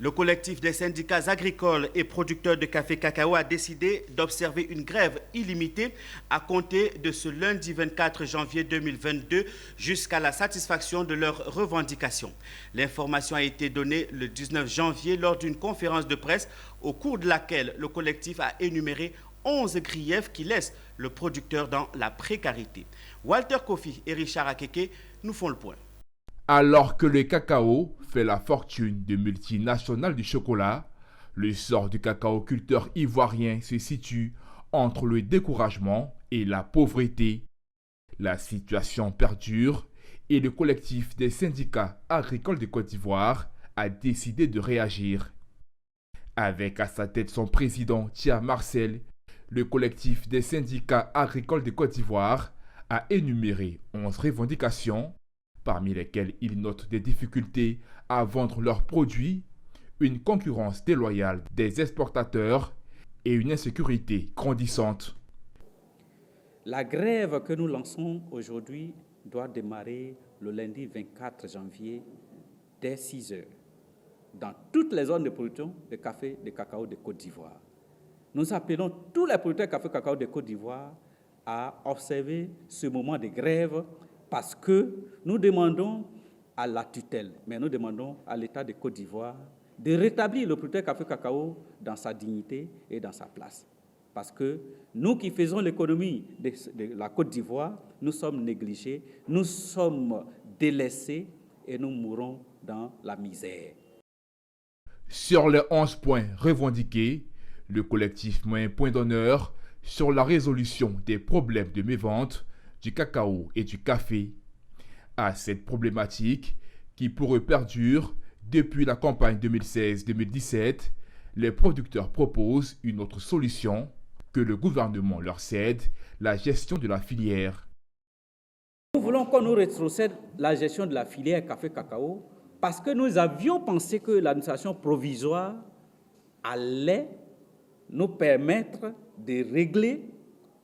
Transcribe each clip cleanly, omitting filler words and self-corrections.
Le collectif des syndicats agricoles et producteurs de café cacao a décidé d'observer une grève illimitée à compter de ce lundi 24 janvier 2022 jusqu'à la satisfaction de leurs revendications. L'information a été donnée le 19 janvier lors d'une conférence de presse au cours de laquelle le collectif a énuméré 11 griefs qui laissent le producteur dans la précarité. Walter Kofi et Richard Akeke nous font le point. Alors que le cacao fait la fortune de multinationales du chocolat, le sort du cacao-culteur ivoirien se situe entre le découragement et la pauvreté. La situation perdure et le collectif des syndicats agricoles de Côte d'Ivoire a décidé de réagir. Avec à sa tête son président Thia Marcel, le collectif des syndicats agricoles de Côte d'Ivoire a énuméré 11 revendications, parmi lesquels ils notent des difficultés à vendre leurs produits, une concurrence déloyale des exportateurs et une insécurité grandissante. La grève que nous lançons aujourd'hui doit démarrer le lundi 24 janvier dès 6 heures dans toutes les zones de production de café et de cacao de Côte d'Ivoire. Nous appelons tous les producteurs de café et cacao de Côte d'Ivoire à observer ce moment de grève parce que nous demandons à la tutelle, mais nous demandons à l'État de Côte d'Ivoire de rétablir le producteur café cacao dans sa dignité et dans sa place. Parce que nous qui faisons l'économie de la Côte d'Ivoire, nous sommes négligés, nous sommes délaissés et nous mourons dans la misère. Sur les 11 points revendiqués, le collectif met un point d'honneur sur la résolution des problèmes de mévente du cacao et du café. À cette problématique, qui pour eux perdure depuis la campagne 2016-2017, les producteurs proposent une autre solution, que le gouvernement leur cède la gestion de la filière. Nous voulons qu'on nous rétrocède la gestion de la filière café-cacao parce que nous avions pensé que l'administration provisoire allait nous permettre de régler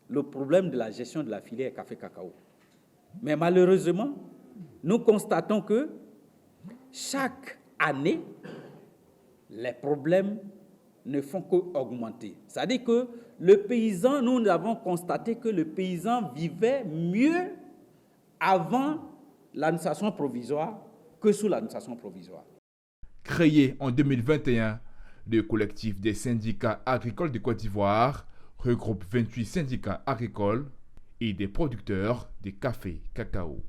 le problème de la gestion de la filière café-cacao. Mais malheureusement, nous constatons que chaque année, les problèmes ne font qu'augmenter. C'est-à-dire que le paysan, nous avons constaté que le paysan vivait mieux avant l'administration provisoire que sous l'administration provisoire. Créé en 2021, le collectif des syndicats agricoles de Côte d'Ivoire regroupe 28 syndicats agricoles et des producteurs de café cacao.